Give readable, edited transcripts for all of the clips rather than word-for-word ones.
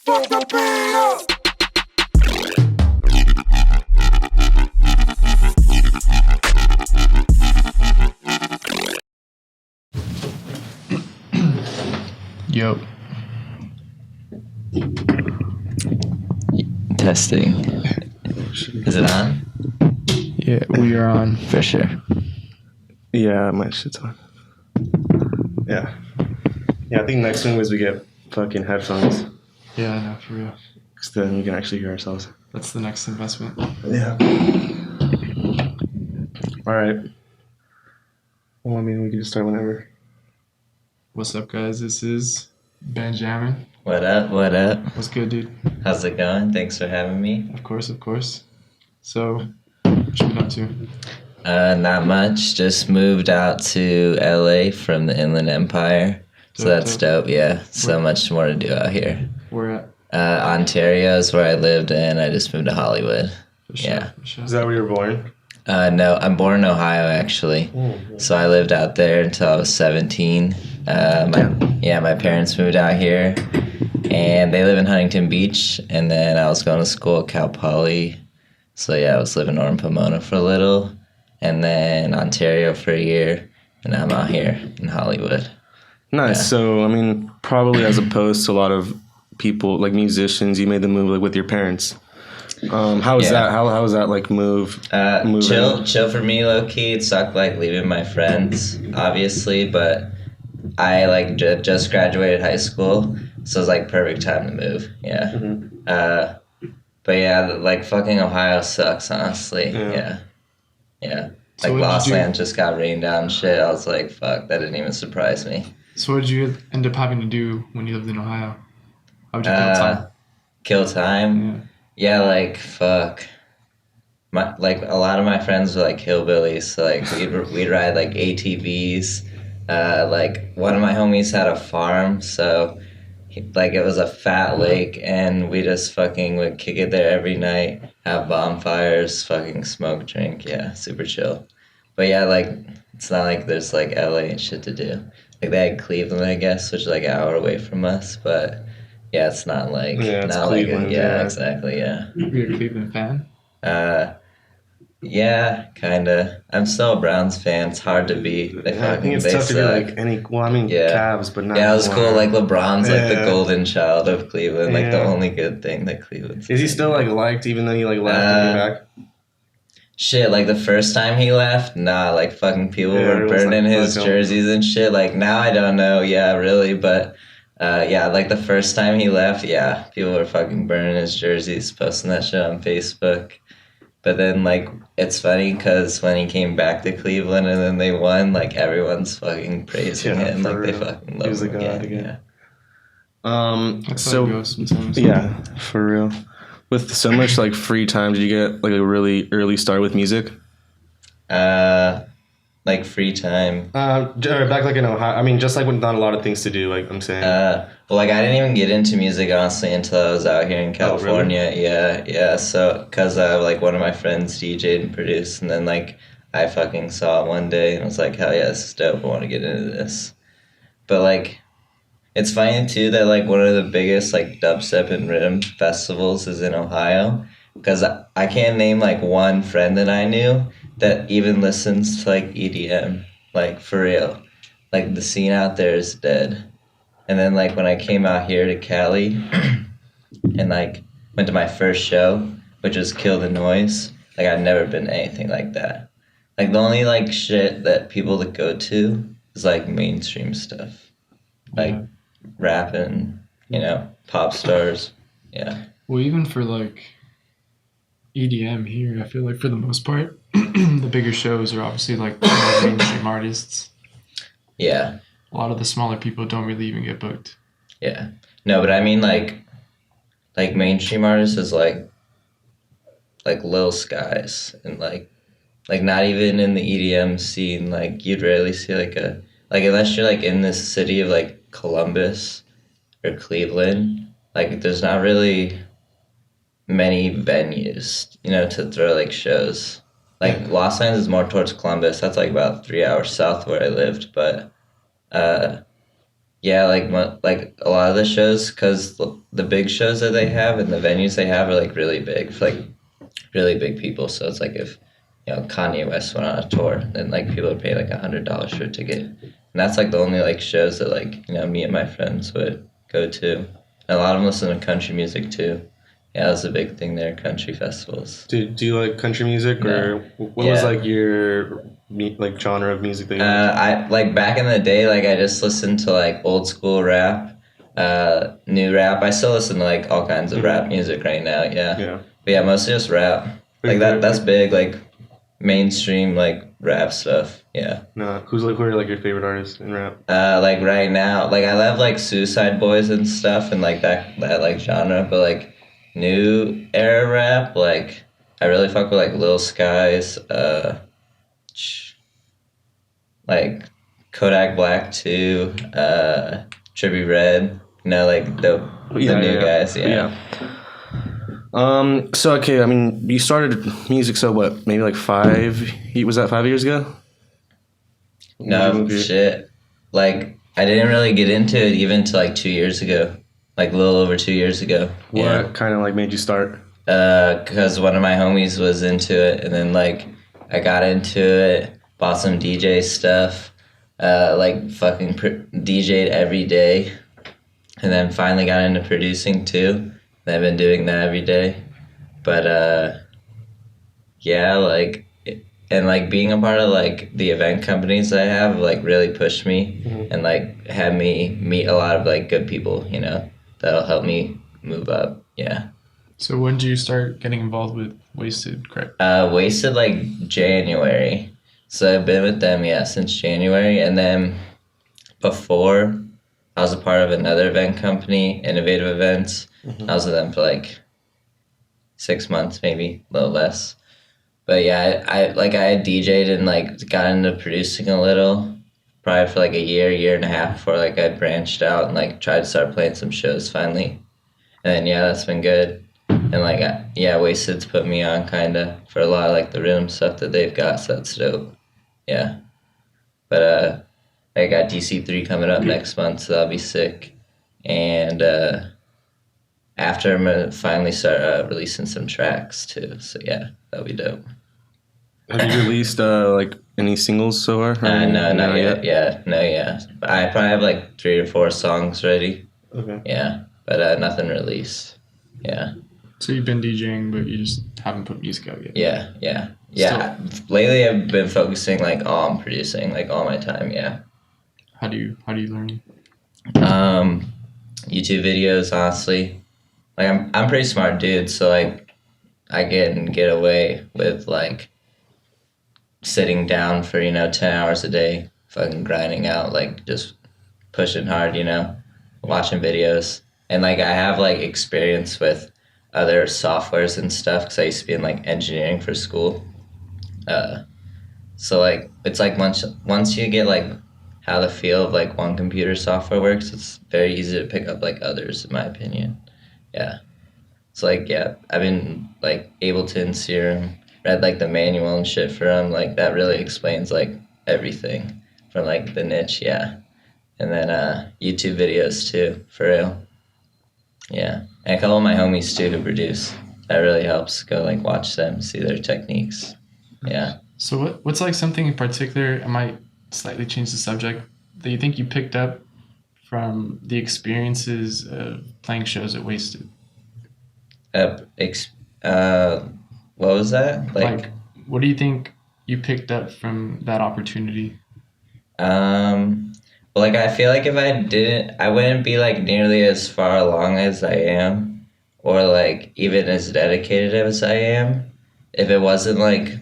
Pump the beat up. Yo. Testing. Is it on? Yeah, we are on. For sure. Yeah, my shit's on. Yeah. Yeah, I think next thing is we get fucking headphones. Yeah, I know, for real. Because then we can actually hear ourselves. That's the next investment. Yeah. Alright. Well, I mean, we can just start whenever. What's up, guys? This is Ben Jammin. What up? What up? What's good, dude? How's it going? Thanks for having me. Of course, of course. So, what you been up to? Not much. Just moved out to LA from the Inland Empire. So that's dope, yeah. So much more to do out here. Where at? Ontario is where I lived, and I just moved to Hollywood. For sure, Yeah. for sure. Is that where you were born? No, I'm born in Ohio, actually. So I lived out there until I was 17. My parents moved out here, and they live in Huntington Beach, and then I was going to school at Cal Poly. So yeah, I was living over in Pomona for a little, and then Ontario for a year, and now I'm out here in Hollywood. Nice. Yeah. So, I mean, probably as opposed to a lot of people, like musicians, you made the move like with your parents. How was that? How was that like move? Chill for me, low key. It sucked like leaving my friends, obviously, but I like just graduated high school, so it was like perfect time to move. Yeah. Mm-hmm. But yeah, like fucking Ohio sucks, honestly. Yeah. So Like what Lost did you do? Land just got rained down and shit. I was like, fuck, that didn't even surprise me. So what did you end up having to do when you lived in Ohio? How would you kill time? Kill time? Yeah, like fuck. Like a lot of my friends were like hillbillies, so like we'd ride like ATVs. Like one of my homies had a farm, so like it was a fat lake, and we just fucking would kick it there every night, have bonfires, fucking smoke, drink. Yeah, super chill. But yeah, like it's not like there's like LA and shit to do. Like they had Cleveland, I guess, which is like an hour away from us, but yeah, it's not like it's not Cleveland, like yeah, exactly, yeah. You're a Cleveland fan? Yeah, kinda. I'm still a Browns fan. It's hard to be. I think it's tough to be like any. Well, I mean, Cavs, but not. Yeah, it was cool. Like LeBron's like the Yeah. golden child of Cleveland. Like the Yeah. only good thing that Cleveland's. Is he still like liked even though he like left and came back? Shit, like the first time he left, nah, like fucking people were it was, burning like, his fuck 'em. jerseys and shit. Like now I don't know, yeah, really, but yeah, like the first time he left, yeah, people were fucking burning his jerseys, posting that shit on Facebook. But then like it's funny because when he came back to Cleveland and then they won, like everyone's fucking praising him, for like they real. fucking love He was him a god again. again. That's So how it goes sometimes. yeah, for real. With so much like free time, did you get like a really early start with music? Like free time. Back like in Ohio. I mean, just like with not a lot of things to do. Like I'm saying. Well, like I didn't even get into music honestly until I was out here in Oh, really? California. Yeah. So, cause like one of my friends DJ'd and produced, and then like I fucking saw it one day and was like, hell yeah, this is dope. I want to get into this. But like, it's funny too that like one of the biggest like dubstep and rhythm festivals is in Ohio, because I can't name like one friend that I knew that even listens to like EDM, like for real. Like the scene out there is dead. And then like when I came out here to Cali and like went to my first show, which was Kill the Noise, like I've never been to anything like that. Like the only like shit that people that go to is like mainstream stuff. Like rap and, pop stars. Yeah. Well, even for like EDM here, I feel like for the most part, the bigger shows are obviously like more mainstream artists. Yeah. A lot of the smaller people don't really even get booked. Yeah. No, but I mean like mainstream artists is like Lil Skies and like not even in the EDM scene, like you'd rarely see like unless you're like in this city of like Columbus or Cleveland, like there's not really many venues, to throw like shows. Like Los Angeles is more towards Columbus. That's like about 3 hours south where I lived, but Yeah, like a lot of the shows, because the big shows that they have and the venues they have are like really big, for like really big people. So it's like if Kanye West went on a tour, then like people would pay like $100 for a ticket, and that's like the only like shows that like me and my friends would go to. And a lot of them listen to country music too. Yeah, that's a big thing there, country festivals. Do you like country music, or what was like your like genre of music that you liked? I like back in the day, like I just listened to like old school rap, new rap. I still listen to like all kinds of rap music right now. Yeah. Yeah. But yeah, mostly just rap. Like that's big, like mainstream like rap stuff. Yeah. No, who are like your favorite artists in rap? Like right now, like I love like Suicide Boys and stuff and like that like genre, but like new era rap, like I really fuck with like Lil Skies, like Kodak Black too, Trippie Redd, like the new guys, yeah. So okay, I mean, you started music, so what? Maybe like was that 5 years ago? No shit. Like I didn't really get into it even till like 2 years ago, like a little over 2 years ago. What kind of like made you start? Because one of my homies was into it, and then like I got into it, bought some DJ stuff, like fucking DJ'd every day, and then finally got into producing too. And I've been doing that every day, but yeah, like and like being a part of like the event companies I have like really pushed me and like had me meet a lot of like good people, that'll help me move up. Yeah. So when did you start getting involved with Wasted, correct? Wasted like January. So I've been with them, since January. And then before, I was a part of another event company, Innovative Events. I was with them for like 6 months, maybe a little less. But yeah, I had DJ'd and like got into producing a little, probably for like a year and a half before like I branched out and like tried to start playing some shows finally. And then that's been good. And like Wasted's put me on kind of for a lot of like the rhythm stuff that they've got, so that's dope. Yeah. But I got DC3 coming up next month, so that'll be sick. And after I'm gonna finally start releasing some tracks too, so yeah, that'll be dope. Have you released like any singles so far? No, not yet. Yeah. But I probably have like 3 or 4 songs ready. Okay. Yeah, but nothing released. Yeah. So you've been DJing, but you just haven't put music out yet. Yeah. Lately, I've been focusing like on producing, like all my time. Yeah. How do you learn? YouTube videos, honestly. Like I'm a pretty smart dude, so like I can get away with like sitting down for 10 hours a day, fucking grinding out, like just pushing hard, watching videos, and like I have like experience with other softwares and stuff because I used to be in like engineering for school. So like it's like once you get like how the feel of like one computer software works, it's very easy to pick up like others, in my opinion. Yeah. So like I've been like Ableton, Serum, read like the manual and shit for them. Like that really explains like everything from like the niche. Yeah. And then YouTube videos too, for real. Yeah. And a couple of my homies too who produce. That really helps. Go like watch them, see their techniques. Yeah. So what's like something in particular, I might slightly change the subject, that you think you picked up from the experiences of playing shows at Wasted? What was that? Like what do you think you picked up from that opportunity? Well, like I feel like if I didn't, I wouldn't be like nearly as far along as I am, or like even as dedicated as I am, if it wasn't like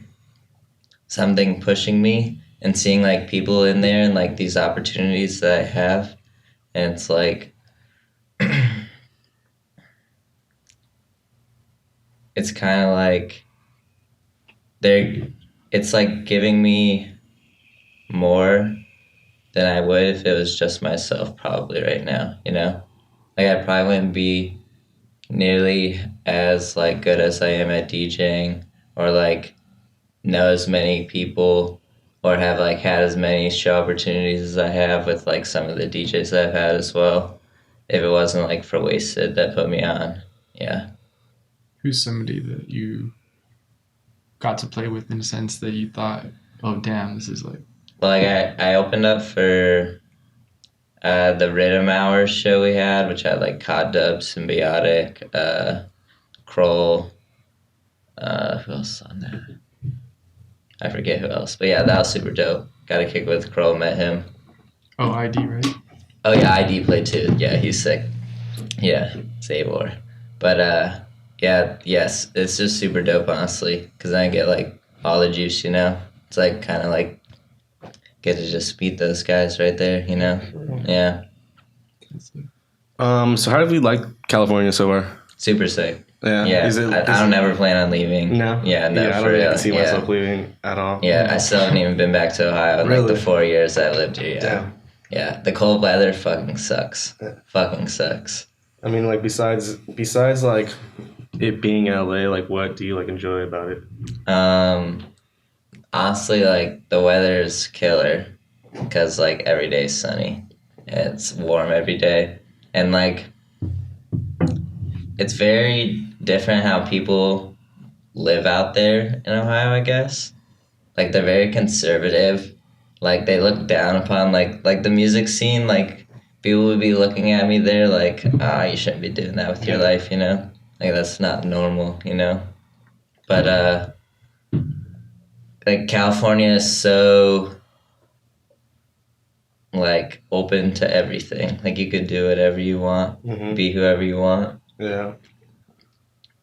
something pushing me and seeing like people in there and like these opportunities that I have, and it's like it's kind of like it's like giving me more than I would if it was just myself probably right now, Like I probably wouldn't be nearly as like good as I am at DJing or like know as many people or have like had as many show opportunities as I have with like some of the DJs that I've had as well. If it wasn't like for Wasted that put me on, yeah. Who's somebody that you got to play with in a sense that you thought, oh damn, this is like. Well, like I opened up for the RIDDIM Hours show we had, which had like Cod Dub, Symbiotic, Kroll, who else is on there? I forget who else, but yeah, that was super dope. Got a kick with Kroll, met him. Oh, ID, right? Oh yeah, ID played too. Yeah, he's sick. Yeah, Zabor. But yeah, yes, it's just super dope, honestly, because I get like all the juice, you know. It's like kind of like get to just beat those guys right there, you know. Yeah. So how did we like California so far? Super sick. Yeah. Yeah. I don't ever plan on leaving. No. Yeah, no, I for don't real. really see Yeah. myself leaving at all. Yeah, I still haven't even been back to Ohio in like Really? the 4 years I lived here. Yeah. Damn. Yeah, the cold weather fucking sucks. Yeah. Fucking sucks. I mean, like besides like it being LA, like what do you like enjoy about it? Honestly, like the weather is killer because like every day is sunny. It's warm every day, and like it's very different how people live out there in Ohio. I guess like they're very conservative. Like they look down upon like the music scene. Like people would be looking at me there like, you shouldn't be doing that with your life, you know. Like that's not normal, you know. But like California is so like open to everything. Like you could do whatever you want, be whoever you want. Yeah.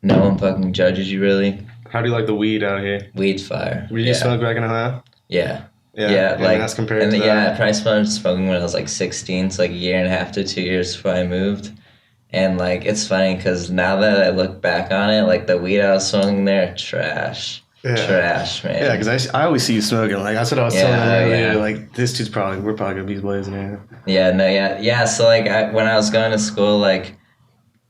No one fucking judges you really. How do you like the weed out here? Weed's fire. Did you smoke back in Ohio? Yeah. Yeah, like as compared and to yeah, that? I probably started smoking when I was like 16, so like a year and a half to 2 years before I moved. And like it's funny because now that I look back on it, like the weed I was smoking there, trash. Yeah. Trash, man. Yeah, because I always see you smoking. Like that's what I was telling Yeah, them earlier. yeah. Like this dude's we're probably gonna be blazing here. Yeah, no, yeah. So like when I was going to school, like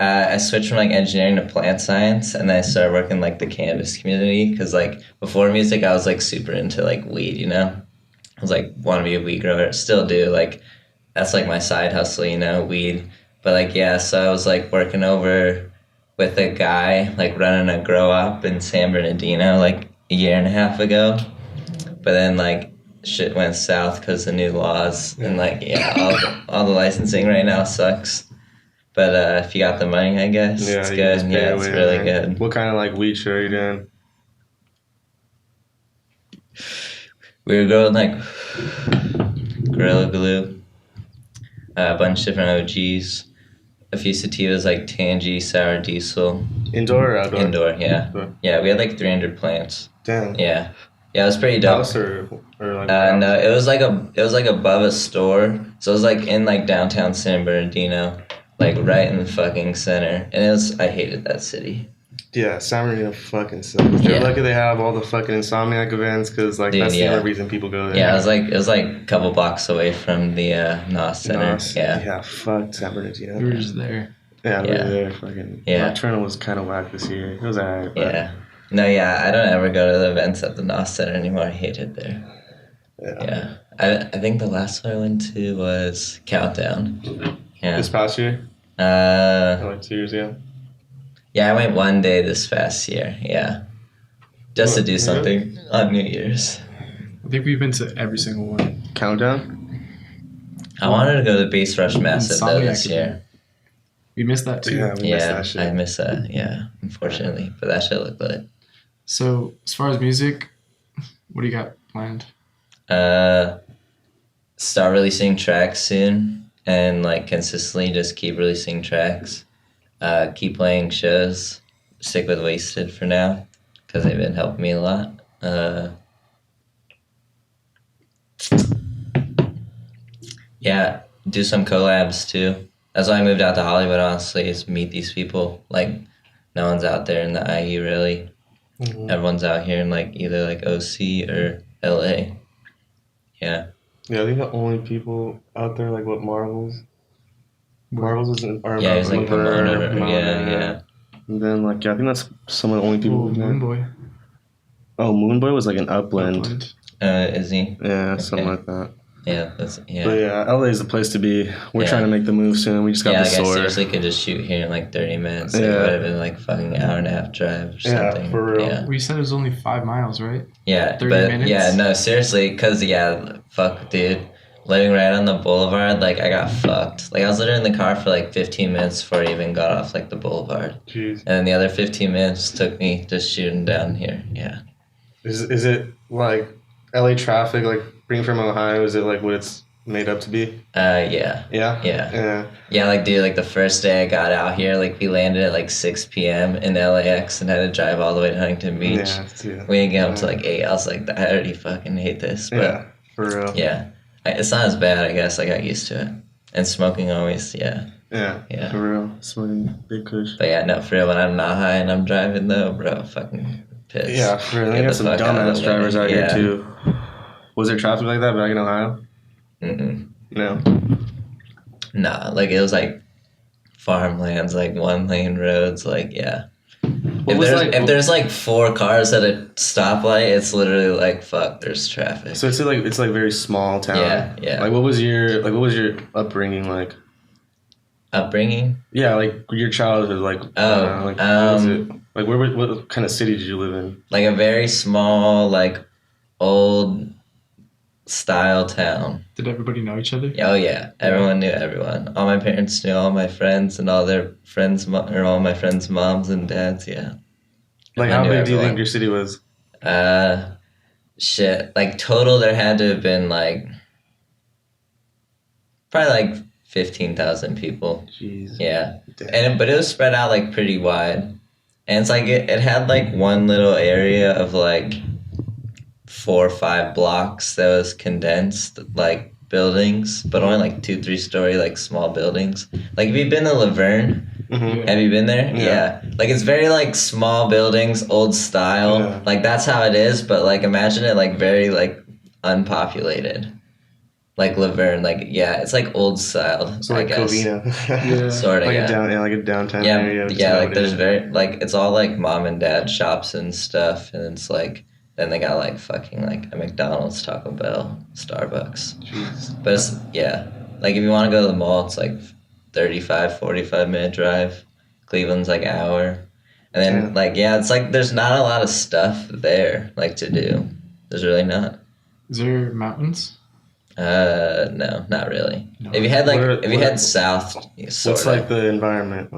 I switched from like engineering to plant science, and then I started working like the cannabis community because like before music, I was like super into like weed, you know. I was like want to be a weed grower, still do. Like that's like my side hustle, you know, weed. But like yeah, so I was like working over with a guy like running a grow up in San Bernardino like a year and a half ago. But then like shit went south because of new laws and like yeah, all the licensing right now sucks. But if you got the money, I guess it's you good. just pay Yeah, it's away, really man. good. What kind of like weed show are you doing? We were growing like Gorilla Glue, a bunch of different OGs, a few sativas like Tangy, Sour Diesel. Indoor or outdoor? Indoor, yeah. Indoor. Yeah, we had like 300 plants. Damn. Yeah. Yeah, it was pretty dope. House or like No, it was like above a store. So it was like in like downtown San Bernardino, like right in the fucking center. And I hated that city. Yeah, San Bernardino fucking sucks. They're lucky they have all the fucking Insomniac events because like Dude, that's the yeah. only reason people go there. Yeah, it was like a couple blocks away from the NOS Center. Yeah, fuck San Bernardino. We were just there. Yeah, we Yeah. were there. Fucking Yeah. Nocturnal was kind of whack this year. It was alright. Yeah. No, yeah, I don't ever go to the events at the NOS Center anymore. I hate it there. Yeah. Yeah. I think the last one I went to was Countdown. Yeah. This past year, like 2 years ago. Yeah, I went one day this past year. Yeah. Just to do Really? something on New Year's. I think we've been to every single one. Countdown. I wanted to go to the Bass Rush Massive though this Insomniac year. We missed that too. Yeah, we missed Yeah, that shit. I miss that. Yeah, unfortunately, but that shit looked good. So as far as music, what do you got planned? Start releasing tracks soon, and like consistently just keep releasing tracks. Keep playing shows. Stick with Wasted for now, because they've been helping me a lot. Yeah, do some collabs too. That's why I moved out to Hollywood, honestly, is meet these people. Like, no one's out there in the IE, really. Mhm. Everyone's out here in, like, either, like, OC or LA. Yeah. Yeah, I think the only people out there like what Marvels. Marvels is are Yeah, he's, like, Pomona, Pomona, yeah. And then I think that's some of the only people. Ooh, Moonboy. Oh, Moonboy was like an upland. Is he? Yeah, something like that. Yeah, But yeah, LA is the place to be. We're trying to make the move soon. We just got the like sore. I seriously could just shoot here in like 30 minutes. Like, it would have been like fucking hour and a half drive or something. Yeah, for real. Yeah. Well, you said it was only 5 miles, right? Yeah, 30 but minutes? yeah, no, seriously, because fuck, dude. Living right on the boulevard, like, I got fucked. Like, I was literally in the car for like 15 minutes before I even got off like the boulevard. Jeez. And then the other 15 minutes took me just shooting down here. Yeah. Is it like LA traffic, like being from Ohio, is it like what it's made up to be? Yeah. Yeah. Yeah, like, dude, like, the first day I got out here, like, we landed at like 6 p.m. in LAX and had to drive all the way to Huntington Beach. Yeah. We didn't get up to like 8. I was like, I already fucking hate this. But Yeah, for real. yeah. It's not as bad, I guess. I got used to it. And smoking always, yeah. Yeah, for real. Smoking big kush. But yeah, no, for real, when I'm not high and I'm driving though, bro, fucking pissed. Yeah, for real. They got some dumbass drivers out here too. Was there traffic like that back in Ohio? No. Nah, like it was like farmlands, like 1-lane roads, like yeah. If there's like 4 cars at a stoplight, it's literally like fuck. There's traffic. So it's like very small town. Yeah. Like what was your upbringing like? Upbringing? Yeah, like your childhood. Like what was it? Like what kind of city did you live in? Like a very small, like old style town. Did everybody know each other? Oh yeah, everyone knew everyone. All my parents knew all my friends and all their friends, or all my friends' moms and dads. Yeah. Like how big do you think your city was? Shit. Like total, there had to have been like probably like 15,000 people. Jeez. Yeah. But it was spread out like pretty wide, and it's like it had like one little area of like 4 or 5 blocks that was condensed, like buildings, but only like 2-3 story like small buildings. Like have you been to Laverne? Mm-hmm. Have you been there? Yeah. Like it's very like small buildings, old style. Yeah. Like that's how it is, but like imagine it like very like unpopulated. Like Laverne, like yeah, it's like old style. So like Covina. Yeah. Sort of. Like yeah. like a downtown Yeah, area. yeah. Like there's very like it's all like mom and dad shops and stuff, and it's like then they got like fucking like a McDonald's, Taco Bell, Starbucks. Jeez. But it's yeah, like if you want to go to the mall, it's like 45-minute drive. Cleveland's like an hour, and then like yeah, it's like there's not a lot of stuff there like to do. There's really not. Is there mountains? No, not really. No. If you head south, What's like the environment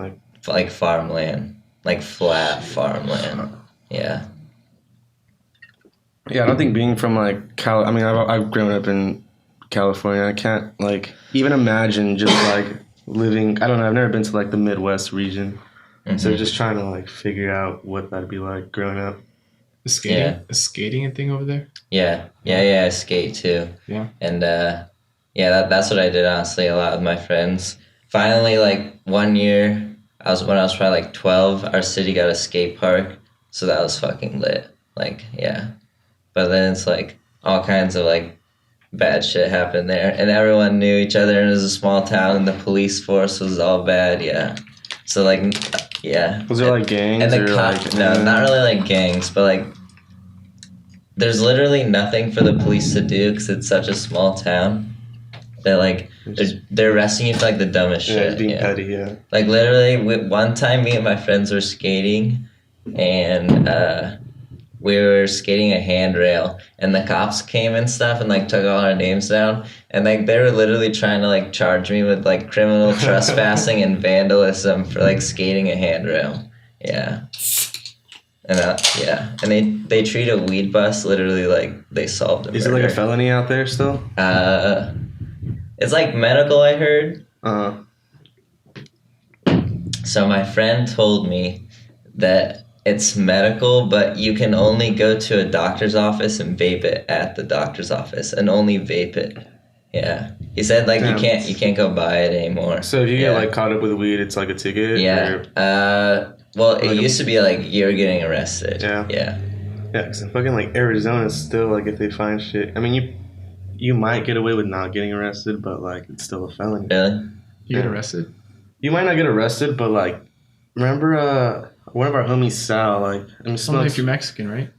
like farmland, like flat farmland. Yeah. Yeah, I don't think being from like I mean, I've grown up in California. I can't like even imagine just like living. I don't know. I've never been to like the Midwest region, so just trying to like figure out what that'd be like growing up. A skating thing over there? Yeah. I skate too. Yeah. And that's what I did honestly a lot with my friends. Finally, like one year, when I was probably like 12, our city got a skate park, so that was fucking lit. Like yeah. But then it's like all kinds of like bad shit happened there, and everyone knew each other, and it was a small town, and the police force was all bad. Yeah, so like yeah. Was there like gangs? And no, not really like gangs, but like there's literally nothing for the police to do because it's such a small town. That like they're arresting you for like the dumbest shit. Yeah, being petty. Yeah. Like literally, one time me and my friends were skating, and we were skating a handrail, and the cops came and stuff and like took all our names down, and like they were literally trying to like charge me with like criminal trespassing and vandalism for like skating a handrail. Yeah. And and they treat a weed bust literally like they solved a murder. Is it like a felony out there still? It's like medical, I heard. Uh-huh. So my friend told me that it's medical, but you can only go to a doctor's office and vape it at the doctor's office, and only vape it. Yeah, he said like you can't go buy it anymore. So if you get like caught up with weed, it's like a ticket. Yeah. Well, it used to be like you're getting arrested. Yeah. Yeah. Yeah, because fucking like Arizona still like if they find shit. I mean you might get away with not getting arrested, but like it's still a felony. Really? You get arrested? You might not get arrested, but like remember one of our homies, Sal, like only if you're Mexican, right?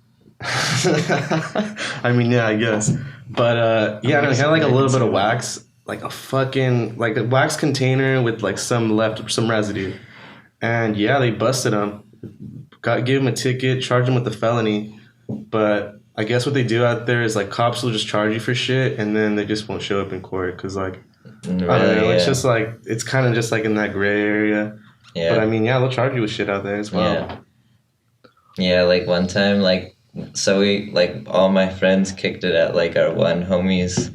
I mean, yeah, I guess. But yeah, no, he had like a little bit of wax, like a fucking like a wax container with like some residue, and yeah, they busted him. Gave him a ticket, charged him with a felony, but I guess what they do out there is like cops will just charge you for shit, and then they just won't show up in court because like Really, I don't know, it's yeah. just like it's kind of just like in that gray area. Yeah. But I mean, yeah, they'll charge you with shit out there as well. Yeah. Yeah, like one time, like, so we, like, all my friends kicked it at, like, our one homie's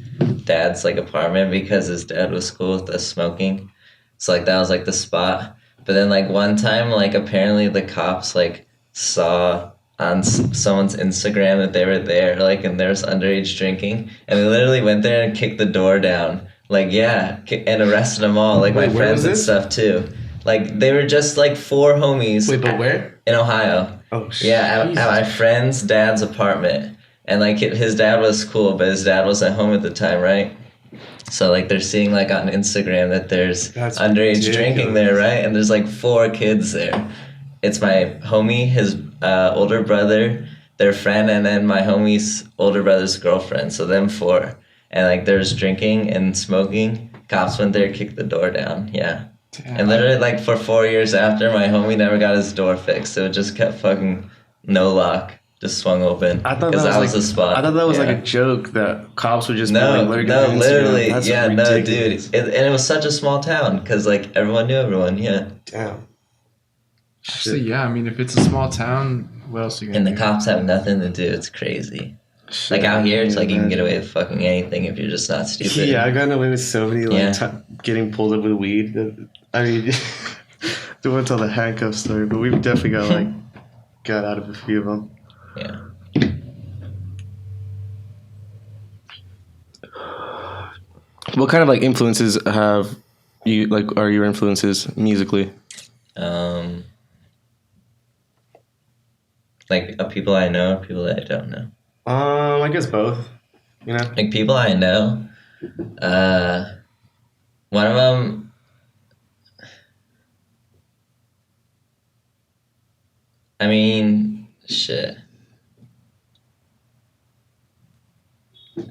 dad's, like, apartment because his dad was cool with us smoking. So, like, that was, like, the spot. But then, like, one time, like, apparently the cops, like, saw on someone's Instagram that they were there, like, and there was underage drinking. And we literally went there and kicked the door down. Like, yeah, and arrested them all, like, Wait, my where friends was and this? stuff, too. Like, they were just, like, 4 homies. Wait, but where? In Ohio. Oh, Yeah, Jesus. at my friend's dad's apartment. And, like, his dad was cool, but his dad wasn't home at the time, right? So, like, they're seeing, like, on Instagram that there's That's underage ridiculous. drinking there, right? And there's, like, 4 kids there. It's my homie, his older brother, their friend, and then my homie's older brother's girlfriend. So, them 4. And, like, there's drinking and smoking. Cops went there, kicked the door down. Yeah. Damn. And literally, like, for 4 years after, my homie never got his door fixed. So it just kept fucking no lock. Just swung open. I thought Because that was the spot. I thought that was Yeah. like a joke that cops would just No, be like, no, Instagram. literally. That's Yeah, no, dude. ridiculous. And it was such a small town because, like, everyone knew everyone, yeah. Damn. Actually, yeah. I mean, if it's a small town, what else are you gonna And the do? cops have nothing to do. It's crazy. Shit, Like, out here, it's yeah, like you can get man. away with fucking anything if you're just not stupid. Yeah, I got away with so many like Yeah. getting pulled up with weed. I mean, don't want to tell the handcuff story, but we've definitely got out of a few of them. Yeah. What kind of like influences have you like? Are your influences musically? Like, people I know or people that I don't know? I guess both. You know. Like, people I know, one of them, I mean, shit.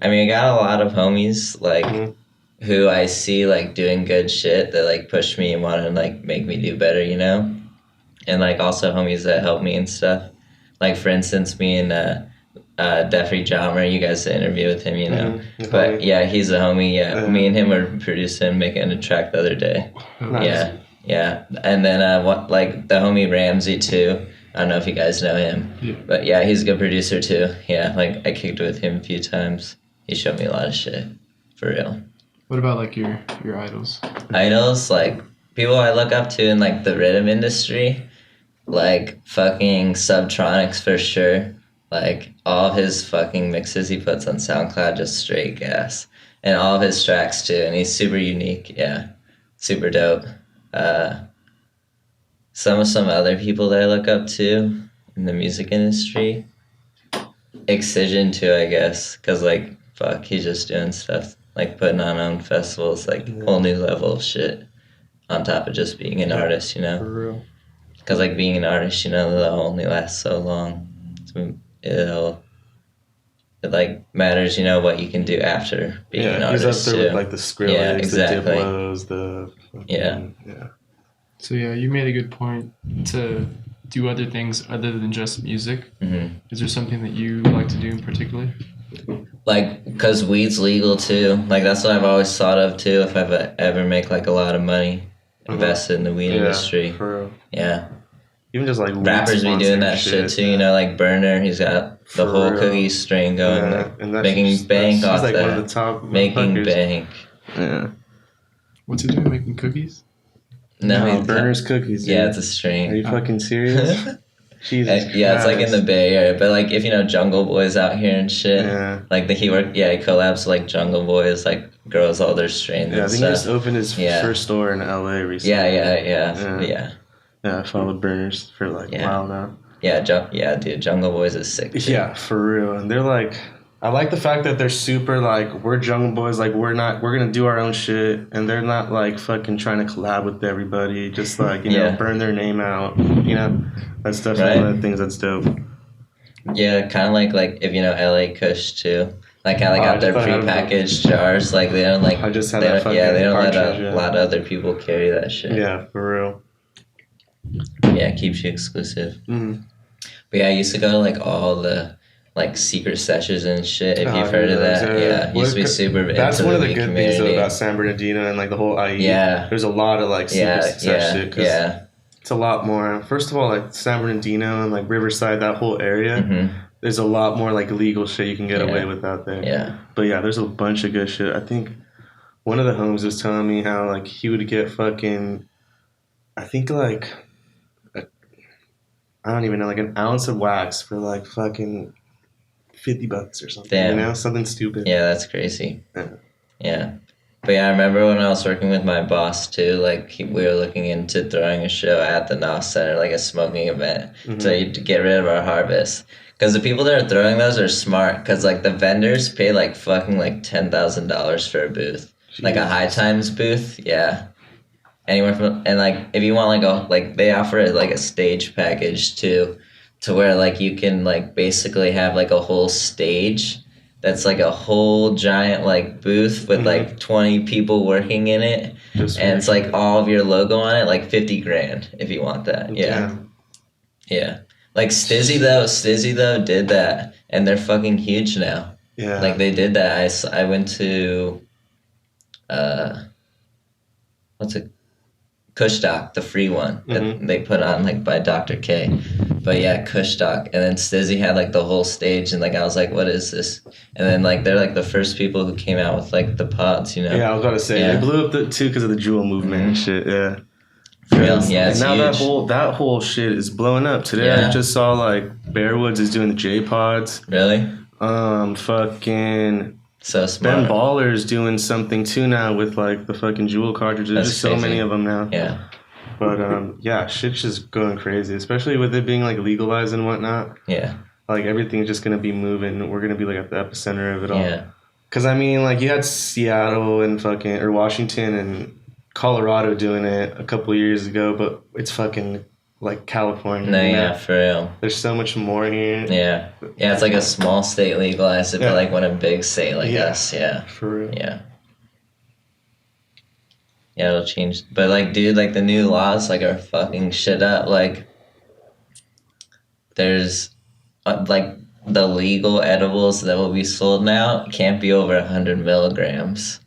I mean, I got a lot of homies, like, Mhm. who I see, like, doing good shit that, like, push me and want to, like, make me do better, you know? And, like, also homies that help me and stuff. Like, for instance, me and, Defrey Jommer, you guys did an interview with him, you know? Mhm. But, yeah, he's a homie, yeah. Yeah. Me and him were producing, making a track the other day. Nice. Yeah, yeah. And then, like, the homie Ramsey, too. I don't know if you guys know him. Yeah. But, yeah, he's a good producer, too. Yeah, like, I kicked with him a few times. He showed me a lot of shit. For real. What about like your idols? Idols, like, people I look up to in, like, the RIDDIM industry. Like, fucking Subtronics for sure. Like, all of his fucking mixes he puts on SoundCloud, just straight gas. And all of his tracks, too. And he's super unique, yeah. Super dope. Some other people that I look up to in the music industry. Excision, too, I guess. Because, like, fuck, he's just doing stuff. Like, putting on festivals, like, whole new level of shit. On top of just being an artist, you know? For real. Because, like, being an artist, you know, that'll only last so long. So it, like, matters, you know, what you can do after being an he's artist, up there too. with like the Skrillex, Yeah, exactly. the Diplos, the fucking, Yeah. yeah. So yeah, you made a good point to do other things other than just music. hmm Is there something that you like to do in particular? Like, because weed's legal, too. Like, that's what I've always thought of, too, if I ever make, like, a lot of money. Invested in the weed industry. For real. Yeah. Even just like Rappers be doing that shit, too, you know, like Burner, he's got the For whole real. cookie string going, Yeah, like, and that's making just- bank that's off like that. one of the top Making motherfuckers. bank. Yeah. What's it doing? Making cookies? No, No, he's Burner's cookies. Yeah, dude. it's a Are string. you fucking serious? Jesus. Yeah, it's like in Christ. the Bay Area, but like if you know Jungle Boys out here and shit, Yeah. like he collabs with like Jungle Boys, like grows all their strains Yeah, I and think he just stuff. opened his Yeah. first store in LA recently. Yeah. Yeah, I followed Burners for like a Yeah. while now. Dude, Jungle Boys is sick. Too. Yeah, for real. And they're like, I like the fact that they're super like, we're Jungle Boys, like we're gonna do our own shit, and they're not like fucking trying to collab with everybody, just like, you know, Yeah. burn their name out, you know, that's definitely one of the things that's dope. Yeah, kind of like if you know LA Kush too. Like how they Oh, I got their just thought I had- prepackaged jars. Like they don't like. I just had they that don't, fucking yeah, they don't let cartridge, a yeah. lot of other people carry that shit. Yeah, for real. Yeah, it keeps you exclusive. Mm. But yeah, I used to go to like all the like secret sessions and shit. If Oh, you've heard of that, yeah, Well, used to be super that's into one of the weed good things though community. about San Bernardino and like the whole IE. Yeah. There's a lot of like secret Yeah, success shit. 'Cause yeah. it's a lot more. First of all, like San Bernardino and like Riverside, that whole area. Mm-hmm. There's a lot more like legal shit you can get Yeah. away with out there. Yeah. But yeah, there's a bunch of good shit. I think one of the homies was telling me how like he would get fucking, I think like, I don't even know, like an ounce of wax for like fucking $50 or something. Damn. You know, something stupid. Yeah, that's crazy. Yeah. Yeah. But yeah, I remember when I was working with my boss too, like we were looking into throwing a show at the NOS Center, like a smoking event, to get rid of our harvest. Because the people that are throwing those are smart, because like the vendors pay like fucking like $10,000 for a booth. Jesus. Like a High Times booth, yeah. Anywhere from, and like if you want like they offer like a stage package too, to where like you can like basically have like a whole stage that's like a whole giant like booth with like 20 people working in it, and it's like all of your logo on it, like 50 grand if you want that. Yeah. Yeah. Like Stizzy though did that, and they're fucking huge now. Yeah. Like they did that. I went to what's it, Kush Doc, the free one that they put on like by Dr. K. But yeah, Kush Doc. And then Stizzy had like the whole stage, and like I was like, what is this? And then like they're like the first people who came out with like the pods, you know? Yeah, I was about to say Yeah. they blew up too because of the Jewel movement and shit. Yeah. For real? Yeah, And it's now huge. that whole shit is blowing up. Today Yeah. I just saw like Bearwoods is doing the J pods. Really? Fucking So smart. Ben Baller's doing something too now with like the fucking Jewel cartridges. That's There's so crazy. many of them now. Yeah. But yeah, shit's just going crazy, especially with it being like legalized and whatnot. Yeah. Like everything's just gonna be moving. We're gonna be like at the epicenter of it all. Yeah. Cause I mean, like you had Seattle and fucking or Washington and Colorado doing it a couple years ago, but it's fucking like California. No, you know? yeah, for real. There's so much more here. Yeah. Yeah, it's like a small state legalized it, Yeah. but like when a big state like Yeah. us, yeah. For real. Yeah. Yeah, it'll change. But like, dude, like the new laws like are fucking shit up. Like, there's like the legal edibles that will be sold now can't be over 100 milligrams.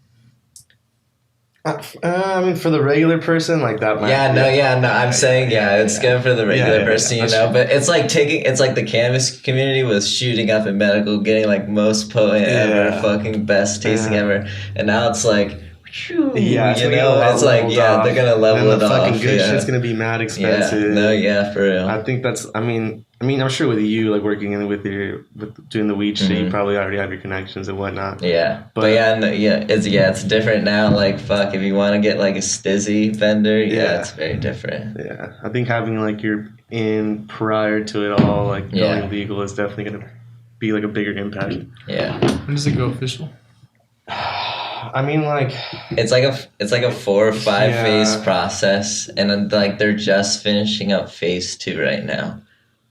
I mean, for the regular person, like that might. No. I'm saying, it's good for the regular Yeah, person, you that's know. true. But it's like it's like the cannabis community was shooting up in medical, getting like most potent ever, Yeah. fucking best tasting Yeah. ever, and now it's like. Yeah, it's you gonna know, get it's like off. they're gonna level and it the fucking off. good Yeah. shit's gonna be mad expensive. Yeah, no, yeah, for real. I think that's. I mean, I'm sure with you, like working in with doing the weed shit, you probably already have your connections and whatnot. Yeah, But- but it's different now. Like fuck, if you want to get like a Stizzy vendor, Yeah. it's very different. Yeah, I think having like your in prior to it all, like Yeah. going legal, is definitely gonna be like a bigger impact. Yeah, When does it go official? I mean, like, it's like a 4 or 5 Yeah. phase process, and then, like they're just finishing up phase 2 right now,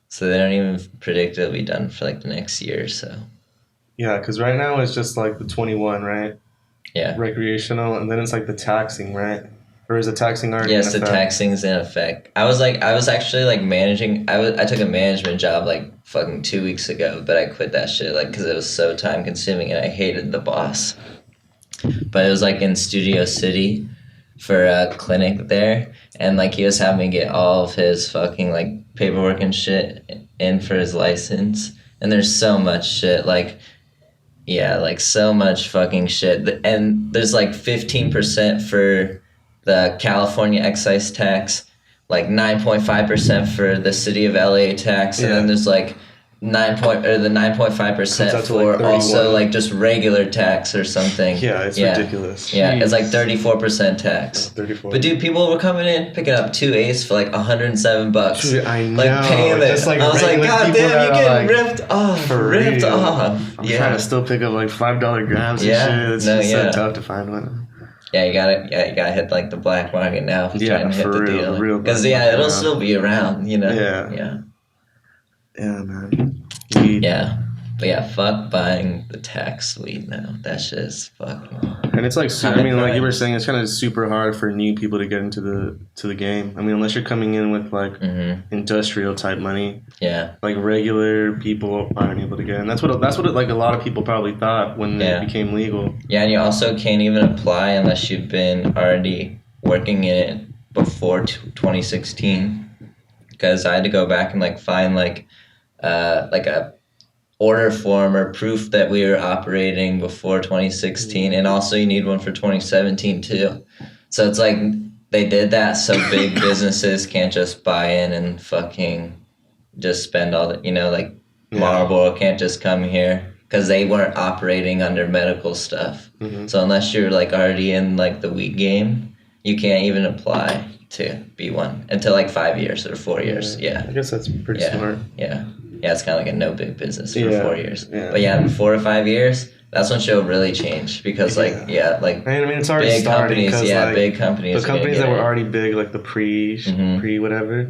so they don't even predict it'll be done for like the next year or so. yeah, because right now it's just like the 21, right? Yeah. Recreational, and then it's like the taxing, right? Or is the taxing already? Yes, in the effect? taxing's in effect. I was actually like managing. I took a management job like fucking 2 weeks ago, but I quit that shit like because it was so time consuming and I hated the boss. But it was like in Studio City for a clinic there, and like he was having me get all of his fucking like paperwork and shit in for his license. And there's so much shit like. Yeah, like so much fucking shit. And there's like 15% for the California excise tax, like 9.5% for the city of LA tax, and Yeah. then there's like the Comes 9.5% out to, for like, 31. also like just regular tax or something. Yeah, it's ridiculous. Yeah, it's like Jeez. 34% tax. 34. But dude, people were coming in picking up 2 eighths for like $107. Dude, I know. Like paying it. Just like I was like, regular God people damn, that you're are, getting like, ripped off. for Ripped real. off. I'm Yeah. trying to still pick up like $5 grams Yeah, and shit. It's no, just yeah. so tough to find one. Yeah, you gotta hit like the black market now. Yeah, Trying to hit for the real, deal. real Because black yeah, market it'll now. still be around, you know. Yeah. Yeah. Yeah, man. weed. Yeah. But yeah, fuck buying the tax weed now. That shit is fucking. And it's like, High I mean, like you were price. saying, it's kind of super hard for new people to get into the game. I mean, unless you're coming in with like industrial type money, Yeah. like regular people aren't able to get in. That's what like a lot of people probably thought when Yeah. it became legal. Yeah, and you also can't even apply unless you've been already working in it before 2016. Because I had to go back and like find like a order form or proof that we were operating before 2016, and also you need one for 2017 too. So it's like they did that so big businesses can't just buy in and fucking just spend all the, like Marlboro can't just come here because they weren't operating under medical stuff. So unless you're like already in like the weed game, you can't even apply to be one until like 5 years or 4 years. Yeah. I guess that's pretty smart. Yeah. Yeah, it's kind of like a no big business for 4 years. Yeah. But yeah, in 4 to 5 years, that's when shit will really change because like I mean, it's already big starting. companies, Like, big companies. the companies that were already big, like the pre whatever,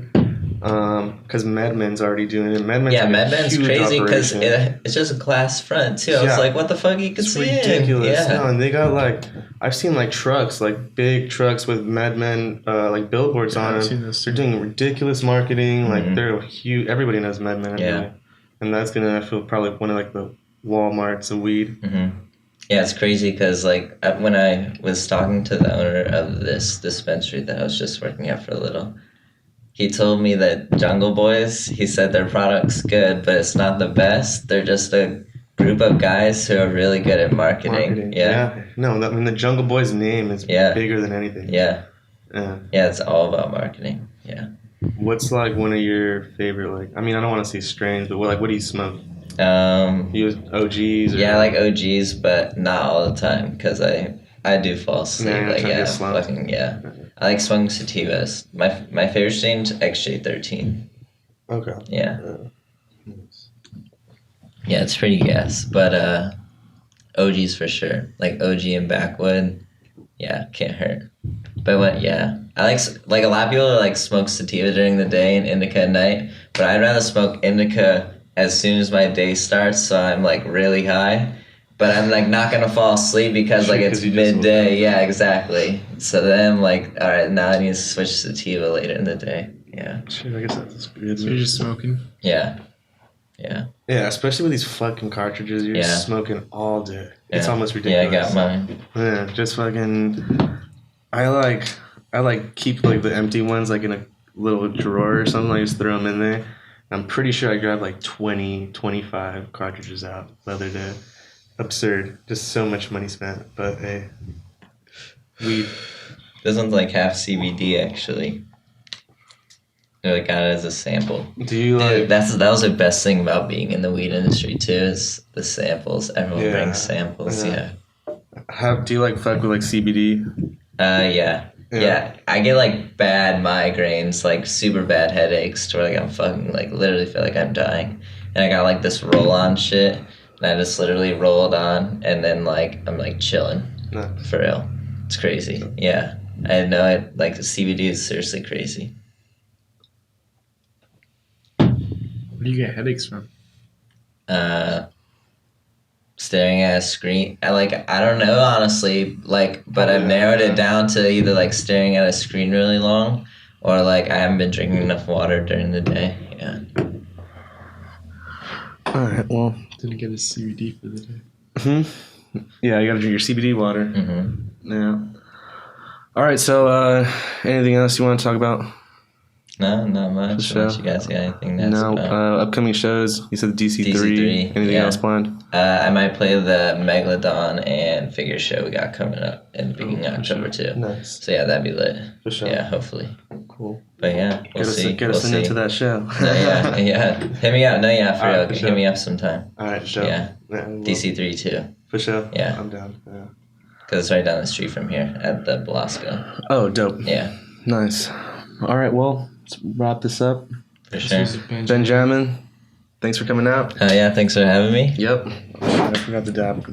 because MedMen's already doing it. MedMen's crazy because it's just a glass front too. I was like, what the fuck, you can see ridiculous. it. Yeah. No, and they got like, I've seen like trucks, like big trucks with MedMen like billboards on them. They're doing ridiculous marketing. Like they're huge. Everybody knows MedMen. Yeah. And that's gonna, I feel, probably one of like the Walmarts of weed. Yeah, it's crazy because like when I was talking to the owner of this dispensary that I was just working at for a little, he told me that Jungle Boys, he said their product's good, but it's not the best. They're just a group of guys who are really good at marketing. Yeah. No, I mean the Jungle Boys name is bigger than anything. Yeah. Yeah. Yeah, it's all about marketing. Yeah. What's like one of your favorite, like, I mean, I don't want to say strains, but what do you smoke? You use OGs? Or yeah, I like OGs, but not all the time because I do fall asleep. I like smoking sativas. My favorite strain is XJ13. Okay. Yeah. Yeah, it's pretty gas, but OGs for sure. Like OG and Backwood, yeah, can't hurt. But I like a lot of people like smoke sativa during the day and indica at night, but I'd rather smoke indica as soon as my day starts, so I'm like really high, but I'm like not gonna fall asleep because like it's midday. Yeah, exactly. So then I'm like, all right, now I need to switch to sativa later in the day. Yeah. Sure, I guess that's good. So you're just smoking? Yeah. Yeah. Yeah, especially with these fucking cartridges, you're just smoking all day. Yeah. It's almost ridiculous. Yeah, I got mine. Yeah, just fucking. I like keep like the empty ones like in a little drawer or something. I just throw them in there. I'm pretty sure I grabbed like 20, 25 cartridges out the other day. Absurd. Just so much money spent. But hey, weed. This one's like half CBD actually. They like got it as a sample. Do you like? That was the best thing about being in the weed industry too, is the samples. Everyone brings samples. Yeah. Do you like fuck with like CBD? Yeah. I get like bad migraines, like super bad headaches, to where like I'm fucking like literally feel like I'm dying. And I got like this roll on shit, and I just literally roll it on, and then like I'm like chilling. Nice. For real. It's crazy. Yeah. I know it, like the CBD is seriously crazy. Where do you get headaches from? Staring at a screen. I don't know honestly, but I've narrowed it down to either like staring at a screen really long, or like I haven't been drinking enough water during the day. Yeah. All right. Well. Didn't get a CBD for the day. Yeah, you gotta drink your CBD water. Yeah. All right. So, anything else you want to talk about? No, not much. Unless you guys got anything that's upcoming shows. You said DC3. Anything else planned? I might play the Megalodon and Figure show we got coming up in the beginning of October too. Nice. So yeah, that'd be lit. For sure. Yeah, hopefully. Cool. But yeah, we'll see. Get us into that show. Yeah. Hit me up. No, yeah, for real. Sure. Hit me up sometime. All right, sure. Yeah. DC3 too. For sure. Yeah. I'm down. Yeah. Because it's right down the street from here at the Belasco. Oh, dope. Yeah. Nice. All right, well, let's wrap this up. For sure. Ben Jammin, thanks for coming out. Yeah, thanks for having me. Yep. I forgot the dab.